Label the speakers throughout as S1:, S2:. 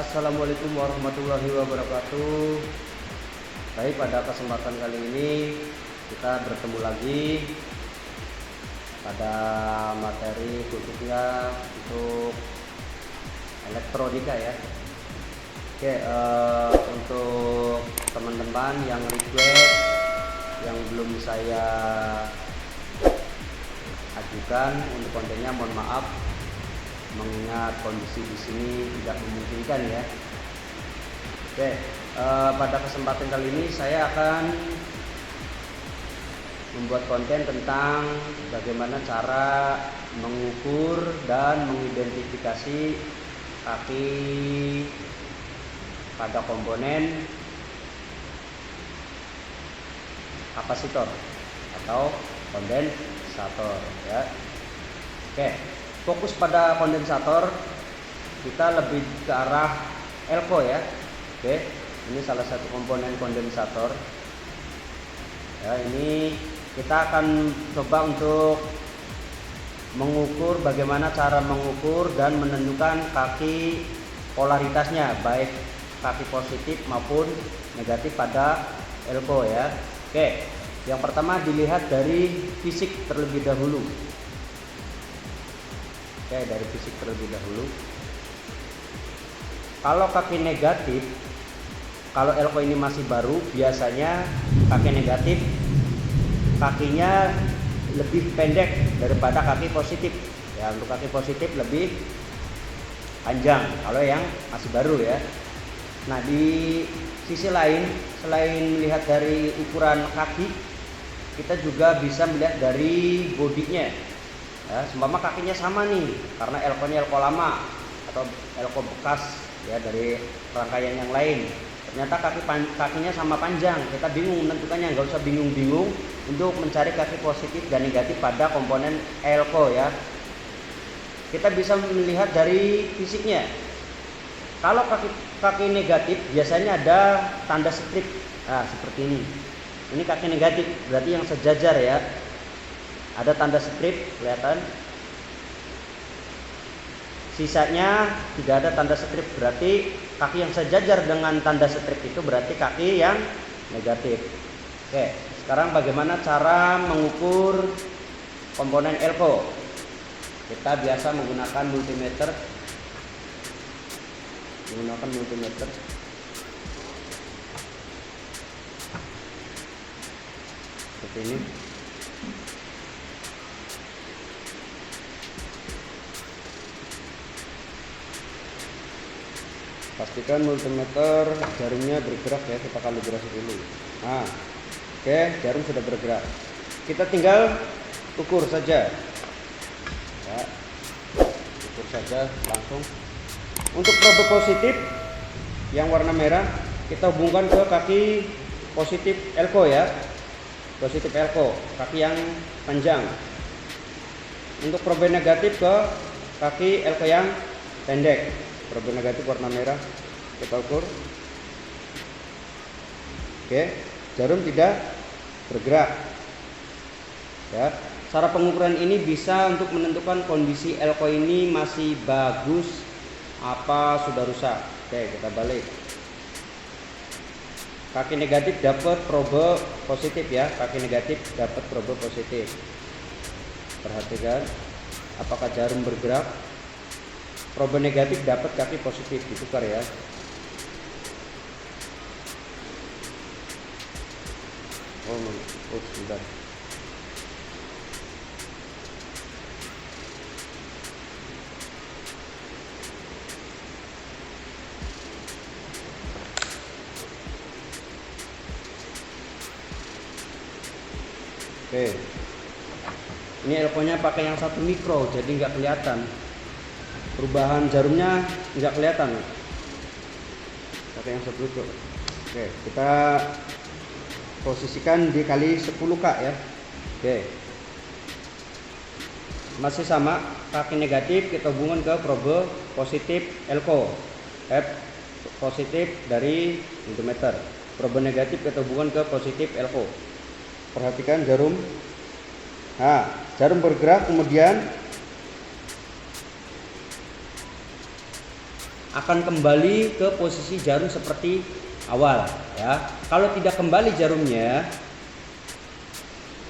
S1: Assalamualaikum warahmatullahi wabarakatuh. Baik, pada kesempatan kali ini kita bertemu lagi pada materi khususnya untuk elektronika ya. Oke, untuk teman-teman yang request yang belum saya ajukan untuk kontennya, mohon maaf mengingat kondisi di sini tidak memungkinkan ya. Oke, pada kesempatan kali ini saya akan membuat konten tentang bagaimana cara mengukur dan mengidentifikasi kaki pada komponen kapasitor atau kondensator ya. Oke, fokus pada kondensator kita lebih ke arah elko ya. Oke, ini salah satu komponen kondensator ya. Ini kita akan coba untuk mengukur bagaimana cara mengukur dan menentukan kaki polaritasnya, baik kaki positif maupun negatif pada elko ya. Oke, yang pertama dilihat dari fisik terlebih dahulu. Oke, dari fisik terlebih dahulu. Kalau kaki negatif, kalau elko ini masih baru, biasanya kaki negatif kakinya lebih pendek daripada kaki positif. Ya, untuk kaki positif lebih panjang kalau yang masih baru ya. Nah, di sisi lain, selain melihat dari ukuran kaki, kita juga bisa melihat dari bodinya. Ya, seumpama kakinya sama nih, karena elko-nya elko lama atau elko bekas ya dari rangkaian yang lain. Ternyata kakinya sama panjang, kita bingung menentukannya. Nggak usah bingung-bingung untuk mencari kaki positif dan negatif pada komponen elko ya. Kita bisa melihat dari fisiknya. Kalau kaki negatif biasanya ada tanda strip. Nah, seperti ini. Ini kaki negatif, berarti yang sejajar ya. Ada tanda strip, kelihatan. Sisanya tidak ada tanda strip, berarti kaki yang sejajar dengan tanda strip itu berarti kaki yang negatif. Oke, sekarang bagaimana cara mengukur komponen elko? Kita biasa menggunakan multimeter. Seperti ini. Pastikan multimeter jarumnya bergerak ya, kita kalibrasi dulu. Nah, oke, jarum sudah bergerak. Kita tinggal ukur saja. Ya, ukur saja langsung. Untuk probe positif yang warna merah kita hubungkan ke kaki positif elko ya. Positif elko, kaki yang panjang. Untuk probe negatif ke kaki elko yang pendek. Probe negatif warna merah kita ukur. Oke, jarum tidak bergerak ya. Cara pengukuran ini bisa untuk menentukan kondisi elko ini masih bagus apa sudah rusak. Oke, kita balik. Kaki negatif dapat probe positif ya. Kaki negatif dapat probe positif. Perhatikan apakah jarum bergerak. Probe negatif dapat kaki positif, ditukar ya. Sebentar. Oke. Ini elko-nya pakai yang 1 mikro, jadi nggak kelihatan. Perubahan jarumnya nggak kelihatan. Pakai yang 1 mikro. Oke, kita posisikan dikali 10K ya. Oke. Masih sama, kaki negatif kita hubungkan ke probe positif elko. F positif dari multimeter. Probe negatif kita hubungkan ke positif elko. Perhatikan jarum. Nah, jarum bergerak kemudian akan kembali ke posisi jarum seperti awal ya. Kalau tidak kembali jarumnya,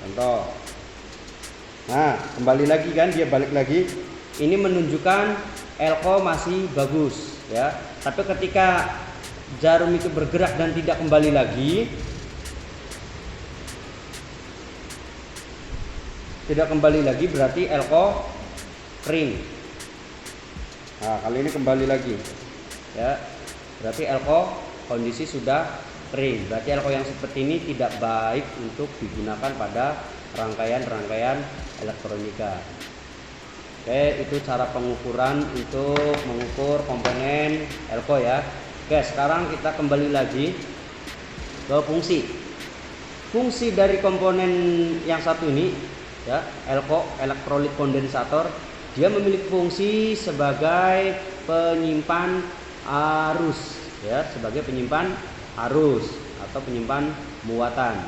S1: contoh, nah kembali lagi kan, dia balik lagi, ini menunjukkan elko masih bagus ya. Tapi ketika jarum itu bergerak dan tidak kembali lagi, berarti elko kering. Nah kali ini kembali lagi ya, berarti elko kondisi sudah kering. Berarti elko yang seperti ini tidak baik untuk digunakan pada rangkaian elektronika. Oke, itu cara pengukuran untuk mengukur komponen elko ya. Oke, sekarang kita kembali lagi ke fungsi. Fungsi dari komponen yang satu ini ya, elko, elektrolit kondensator, dia memiliki fungsi sebagai penyimpan arus ya, sebagai penyimpan arus atau penyimpan muatan.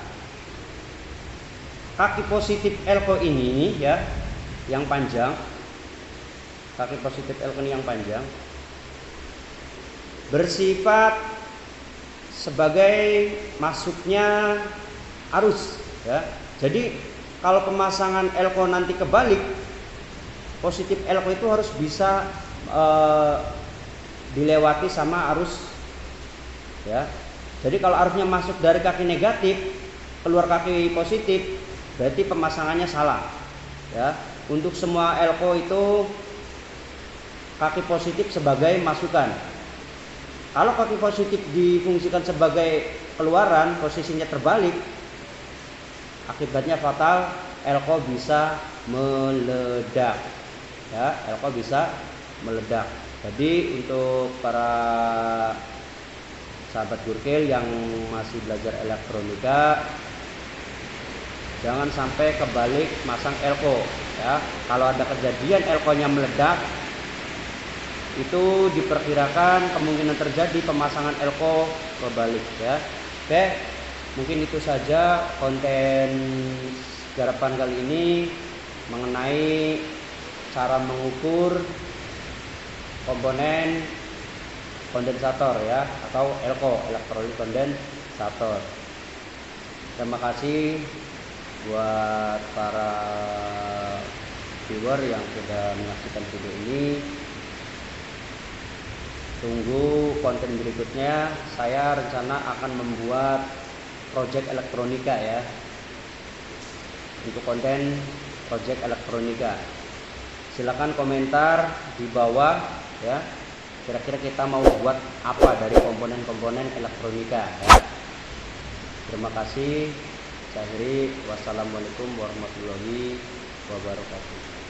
S1: Kaki positif elko ini ya, yang panjang, kaki positif elko ini yang panjang, bersifat sebagai masuknya arus ya. Jadi kalau pemasangan elko nanti kebalik, positif elko itu harus bisa dilewati sama arus ya. Jadi kalau arusnya masuk dari kaki negatif keluar kaki positif, berarti pemasangannya salah ya. Untuk semua elko itu kaki positif sebagai masukan. Kalau kaki positif difungsikan sebagai keluaran, posisinya terbalik, akibatnya fatal, elko bisa meledak ya, elko bisa meledak. Jadi untuk para sahabat Gurkil yang masih belajar elektronika, jangan sampai kebalik masang elko ya. Kalau ada kejadian elkonya meledak, itu diperkirakan kemungkinan terjadi pemasangan elko kebalik ya. Oke, mungkin itu saja konten garapan kali ini mengenai cara mengukur komponen kondensator ya, atau elko, elektrolit kondensator. Terima kasih buat para viewer yang sudah menyaksikan video ini. Tunggu konten berikutnya. Saya rencana akan membuat project elektronika ya, untuk konten project elektronika. Silakan komentar di bawah ya, kira-kira kita mau buat apa dari komponen-komponen elektronika ya. Terima kasih. Saya akhiri. Wassalamualaikum warahmatullahi wabarakatuh.